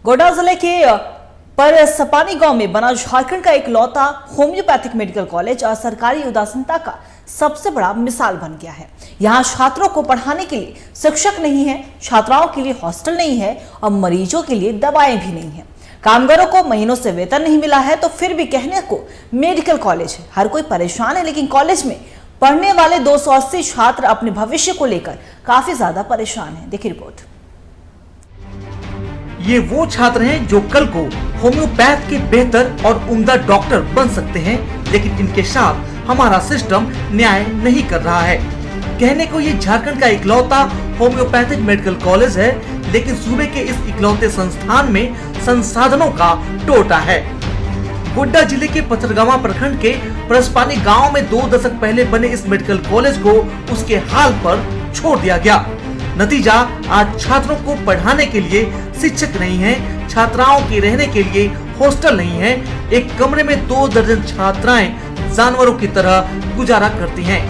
गोड्डा जिले के परसपानी गांव में बना झारखंड का इकलौता होम्योपैथिक मेडिकल कॉलेज और सरकारी उदासीनता का सबसे बड़ा मिसाल बन गया है। यहाँ छात्रों को पढ़ाने के लिए शिक्षक नहीं है, छात्राओं के लिए हॉस्टल नहीं है और मरीजों के लिए दवाएं भी नहीं है। कामगारों को महीनों से वेतन नहीं मिला है तो फिर भी कहने को मेडिकल कॉलेज है। हर कोई परेशान है, लेकिन कॉलेज में पढ़ने वाले 280 छात्र अपने भविष्य को लेकर काफी ज्यादा परेशान हैं। देखिए रिपोर्ट। ये वो छात्र हैं जो कल को होम्योपैथ के बेहतर और उम्दा डॉक्टर बन सकते हैं, लेकिन इनके साथ हमारा सिस्टम न्याय नहीं कर रहा है। कहने को ये झारखंड का इकलौता होम्योपैथिक मेडिकल कॉलेज है, लेकिन सूबे के इस इकलौते संस्थान में संसाधनों का टोटा है। गोड्डा जिले के पथरगामा प्रखंड के परसपानी गांव में 2 दशक पहले बने इस मेडिकल कॉलेज को उसके हाल पर छोड़ दिया गया। नतीजा, आज छात्रों को पढ़ाने के लिए शिक्षक नहीं है, छात्राओं के रहने के लिए हॉस्टल नहीं है। एक कमरे में 2 दर्जन छात्राएं जानवरों की तरह गुजारा करती हैं।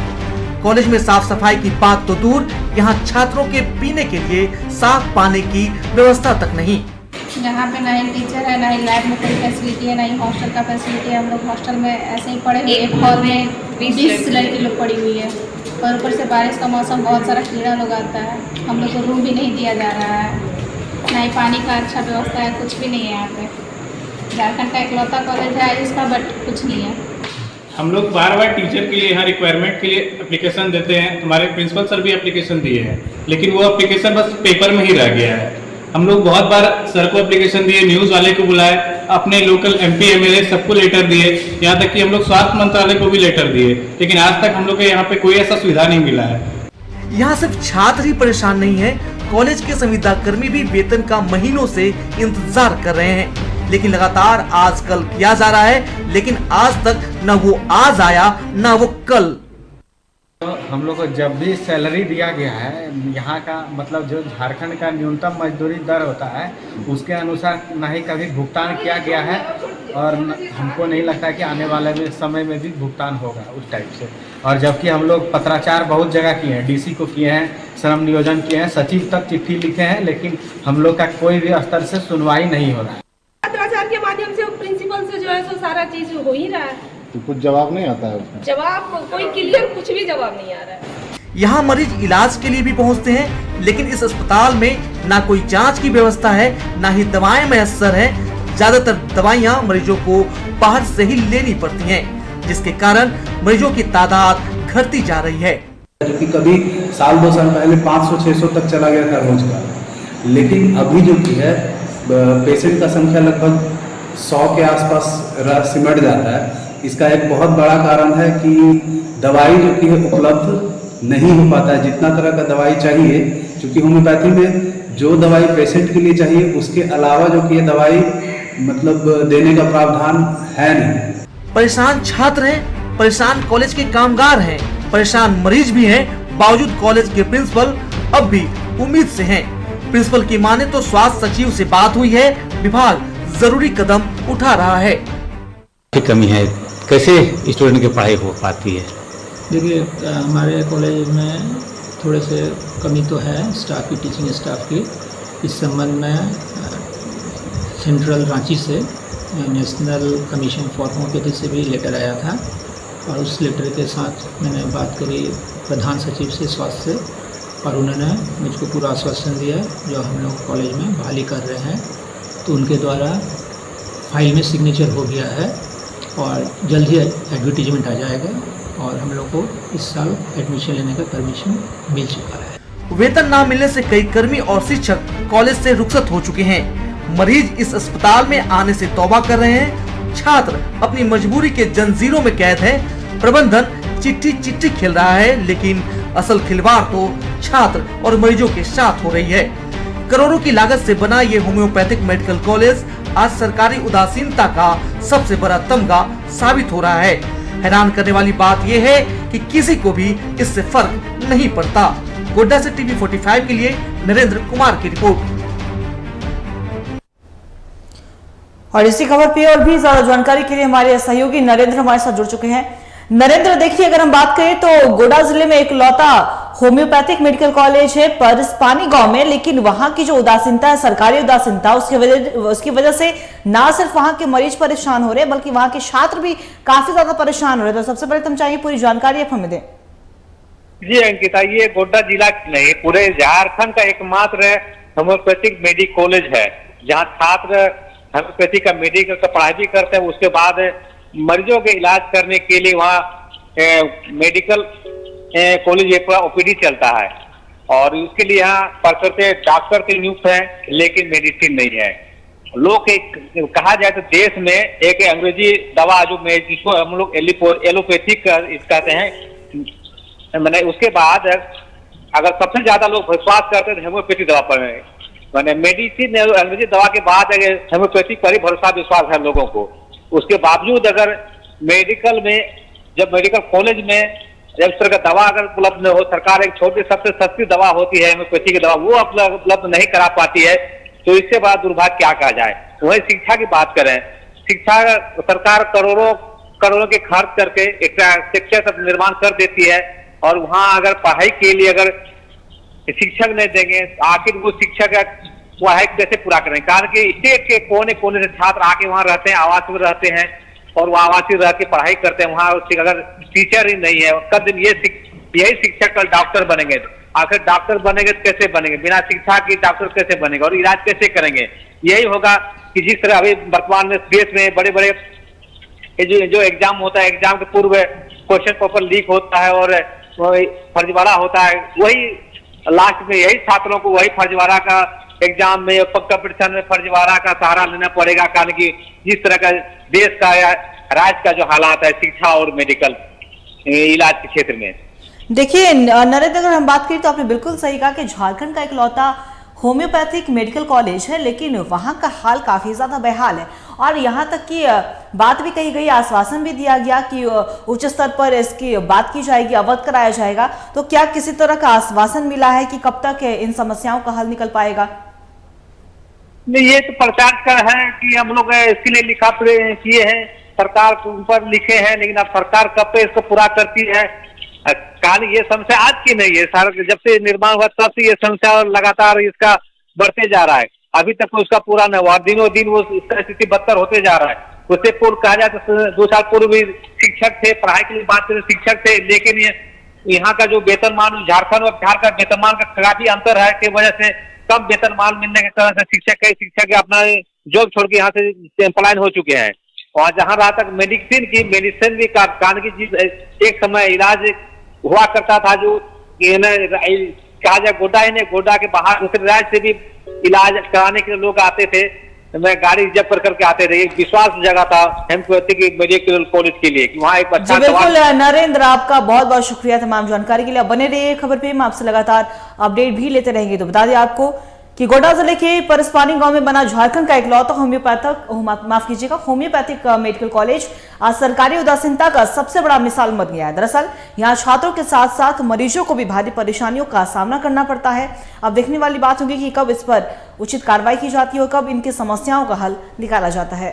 कॉलेज में साफ सफाई की बात तो दूर, यहाँ छात्रों के पीने के लिए साफ पानी की व्यवस्था तक नहीं। यहाँ पे ना ही टीचर है, ना ही लैब में कोई फैसिलिटी है, ना ही हॉस्टल का फैसिलिटी है। हम लोग हॉस्टल में ऐसे ही पड़े हुए, एक हॉल में 20 लड़की लोग पड़ी हुई है और ऊपर से बारिश का मौसम, बहुत सारा कीड़ा लोग आता है। हम लोग को रूम भी नहीं दिया जा रहा है, ना ही पानी का अच्छा व्यवस्था है, कुछ भी नहीं है। यहाँ पे झारखंड का इकलौता कॉलेज है इसका, बट कुछ नहीं है। हम लोग बार टीचर के लिए यहाँ रिक्वायरमेंट के लिए एप्लीकेशन देते हैं। हमारे प्रिंसिपल सर भी एप्लीकेशन दिए हैं, लेकिन वो एप्लीकेशन बस पेपर में ही रह गया है। हम लोग बहुत बार सर को एप्लीकेशन दिए, न्यूज़ वाले को बुलाए, अपने लोकल MP MLA सबको लेटर दिए, यहाँ तक कि हम लोग स्वास्थ्य मंत्रालय को भी लेटर दिए, लेकिन आज तक हम लोग के यहाँ पे कोई ऐसा सुविधा नहीं मिला है। यहाँ सिर्फ छात्र ही परेशान नहीं है, कॉलेज के संविदा कर्मी भी वेतन का महीनों से इंतजार कर रहे हैं, लेकिन लगातार आजकल किया जा रहा है, लेकिन आज तक न वो आज आया न वो कल। हम लोग को जब भी सैलरी दिया गया है, यहाँ का मतलब जो झारखंड का न्यूनतम मजदूरी दर होता है उसके अनुसार ना ही कभी भुगतान किया गया है, और हमको नहीं लगता कि आने वाले समय में भी भुगतान होगा उस टाइप से। और जबकि हम लोग पत्राचार बहुत जगह किए हैं, DC को किए हैं, श्रम नियोजन किए हैं, सचिव तक चिट्ठी लिखे हैं, लेकिन हम लोग का कोई भी स्तर से सुनवाई नहीं हो रहा है। पत्राचार के माध्यम से प्रिंसिपल से जो है सो सारा चीज हो ही रहा है, तो कुछ जवाब नहीं आता है उसका। जवाब कोई क्लियर कुछ भी जवाब नहीं आ रहा है। यहाँ मरीज इलाज के लिए भी पहुँचते हैं, लेकिन इस अस्पताल में ना कोई जांच की व्यवस्था है, ना ही दवाएं मैसर है। ज्यादातर दवाइयाँ मरीजों को बाहर से ही लेनी पड़ती हैं, जिसके कारण मरीजों की तादाद घटती जा रही है। कि कभी साल 2 साल पहले 500-600 तक चला गया था रोज का, लेकिन अभी जो की है पेशेंट का संख्या लगभग 100 के आसपास सिमट जाता है। इसका एक बहुत बड़ा कारण है कि दवाई जो की है उपलब्ध नहीं हो पाता है जितना तरह का दवाई चाहिए, क्योंकि होम्योपैथी में जो दवाई पेशेंट के लिए चाहिए उसके अलावा जो की दवाई मतलब देने का प्रावधान है नहीं। परेशान छात्र हैं, परेशान कॉलेज के कामगार हैं, परेशान मरीज भी हैं, बावजूद कॉलेज के प्रिंसिपल अब भी उम्मीद से हैं। प्रिंसिपल की माने तो स्वास्थ्य सचिव से बात हुई है, विभाग जरूरी कदम उठा रहा है। कमी है, कैसे स्टूडेंट की पढ़ाई हो पाती है? देखिए, हमारे कॉलेज में थोड़े से कमी तो है स्टाफ की, टीचिंग स्टाफ की। इस संबंध में सेंट्रल रांची से नेशनल कमीशन फॉर होम्योपैथी से भी लेटर आया था, और उस लेटर के साथ मैंने बात करी प्रधान सचिव से स्वास्थ्य से, और उन्होंने मुझको पूरा आश्वासन दिया जो हम लोग कॉलेज में बहाली कर रहे हैं, तो उनके द्वारा फाइल में सिग्नेचर हो गया है और जल्द ही एडवर्टीजमेंट आ जाएगा, और हम लोग को इस साल एडमिशन लेने का परमिशन मिल चुका है। वेतन न मिलने से कई कर्मी और शिक्षक कॉलेज से रुखसत हो चुके हैं। मरीज इस अस्पताल में आने से तौबा कर रहे हैं, छात्र अपनी मजबूरी के जंजीरों में कैद है, प्रबंधन चिट्ठी खेल रहा है, लेकिन असल खिलवाड़ तो छात्र और मरीजों के साथ हो रही है। करोड़ों की लागत से बना ये होम्योपैथिक मेडिकल कॉलेज आज सरकारी उदासीनता का सबसे बड़ा तमगा साबित हो रहा है। हैरान करने वाली बात यह है कि किसी को भी इससे फर्क नहीं पड़ता। गोड्डा से TV 45 के लिए नरेंद्र कुमार की रिपोर्ट। और इसी खबर पे और भी ज्यादा जानकारी के लिए हमारे सहयोगी नरेंद्र हमारे साथ जुड़ चुके हैं। नरेंद्र, देखिए, अगर हम बात करें तो गोड्डा जिले में इकलौता होम्योपैथिक मेडिकल कॉलेज है परसपानी गांव में, लेकिन वहां की जो उदासीनता है, सरकारी उदासीनता, उसकी वजह से ना सिर्फ वहां के मरीज परेशान हो रहे हैं बल्कि वहां के छात्र भी काफी ज्यादा परेशान हो रहे हैं। तो सबसे पहले हम चाहेंगे पूरी जानकारी आप हमें दें। जी अंकिता, ये गोड्डा जिला नहीं पूरे झारखंड का एकमात्र होम्योपैथिक मेडिकल कॉलेज है जहाँ छात्र होम्योपैथी का मेडिकल का पढ़ाई भी करते हैं। उसके बाद मरीजों के इलाज करने के लिए वहाँ मेडिकल कॉलेज एक पूरा ओपीडी चलता है और उसके लिए यहाँ प्रकृति डॉक्टर के नियुक्त हैं, लेकिन मेडिसिन नहीं है। लोग कहा जाए तो देश में एक अंग्रेजी दवा जो जिसको हम लोग एलोपैथिक कहते हैं, मैंने उसके बाद अगर सबसे ज्यादा लोग विश्वास करते हैं होम्योपैथिक दवा पर, मैंने मेडिसिन अंग्रेजी दवा के बाद होम्योपैथिक पर ही भरोसा विश्वास है लोगों को। उसके बावजूद अगर मेडिकल में जब मेडिकल कॉलेज में जब इस तरह का दवा अगर उपलब्ध न हो, सरकार एक छोटी सबसे सस्ती दवा होती है होम्योपैथी की दवा, वो उपलब्ध नहीं करा पाती है, तो इससे बड़ा दुर्भाग्य क्या कहा जाए। वही शिक्षा की बात करें, शिक्षा सरकार करोड़ों के खर्च करके एक शिक्षा तक निर्माण कर देती है और वहाँ अगर पढ़ाई के लिए अगर शिक्षक नहीं देंगे आखिर वो शिक्षक पढ़ाई कैसे पूरा करें। कारण कि स्टेट के कोने कोने से छात्र आके वहाँ रहते हैं, आवास में रहते हैं और वो आवासीय रह के पढ़ाई करते हैं। वहाँ अगर टीचर ही नहीं है, कल दिन यही शिक्षक कल डॉक्टर बनेंगे, आखिर डॉक्टर बनेंगे तो कैसे बनेंगे, बिना शिक्षा के डॉक्टर कैसे बनेंगे और इलाज कैसे करेंगे। यही होगा कि जिस तरह अभी वर्तमान में देश में बड़े बड़े जो एग्जाम होता है, एग्जाम के पूर्व क्वेश्चन पेपर लीक होता है और फर्जीवाड़ा होता है, वही लास्ट में यही छात्रों को वही फर्जीवाड़ा का एग्जाम में कंपटीशन में फर्जीवाड़ा का सहारा लेना पड़ेगा। कारण कि जिस तरह का देश का या राज्य का जो हालात है शिक्षा और मेडिकल इलाज के क्षेत्र में। देखिए नरेंद्र, अगर हम बात करें तो आपने बिल्कुल सही कहा कि झारखंड का इकलौता होम्योपैथिक मेडिकल कॉलेज है, लेकिन वहां का हाल काफी ज्यादा बेहाल है और यहां तक कि बात भी कही गई, आश्वासन भी दिया गया कि उच्च स्तर पर इसकी बात की जाएगी, अवगत कराया जाएगा। तो क्या किसी तरह का आश्वासन मिला है कि कब तक इन समस्याओं का हल निकल पाएगा? नहीं, ये तो प्रचार कर है कि हम लोग इसके लिए लिखा किए हैं, सरकार के ऊपर लिखे हैं, लेकिन अब सरकार कब पे इसको पूरा करती है। कहानी ये समस्या आज की नहीं है, सारा जब से निर्माण हुआ तब से ये समस्या लगातार इसका बढ़ते जा रहा है। अभी तक तो उसका पूरा नहीं हुआ, दिनों दिन वो इसका स्थिति बदतर होते जा रहा है। उससे पूर्व कहा जाए तो 2 साल पूर्व भी शिक्षक थे, पढ़ाई के लिए बात करें शिक्षक थे, लेकिन यहाँ का जो वेतनमान झारखंड और बिहार का वेतनमान का काफी अंतर है की वजह से कम वेतनमान मिलने के कारण से शिक्षक अपना जॉब छोड़ के यहाँ से पलायन हो चुके हैं। और जहाँ रहा तक मेडिसिन भी कारण की एक समय इलाज हुआ करता था जो कहा जाए गोड्डा के बाहर दूसरे राज्य से भी इलाज कराने के लिए लोग आते थे, मैं गाड़ी रिजर्व कर करके आते थे। एक विश्वास जगह था होम्योपैथिक मेडिकल कॉलेज के लिए कि वहाँ एक अच्छा। बिल्कुल नरेंद्र, आपका बहुत बहुत शुक्रिया तमाम जानकारी के लिए। आप बने रहिए खबर पे, हम आपसे लगातार अपडेट भी लेते रहेंगे। तो बता दें आपको कि गोड्डा जिले के परसपानी गांव में बना झारखंड का इकलौता होम्योपैथिक मेडिकल कॉलेज आज सरकारी उदासीनता का सबसे बड़ा मिसाल बन गया है। दरअसल यहाँ छात्रों के साथ साथ मरीजों को भी भारी परेशानियों का सामना करना पड़ता है। अब देखने वाली बात होगी कि कब इस पर उचित कार्रवाई की जाती है और कब इनकी समस्याओं का हल निकाला जाता है।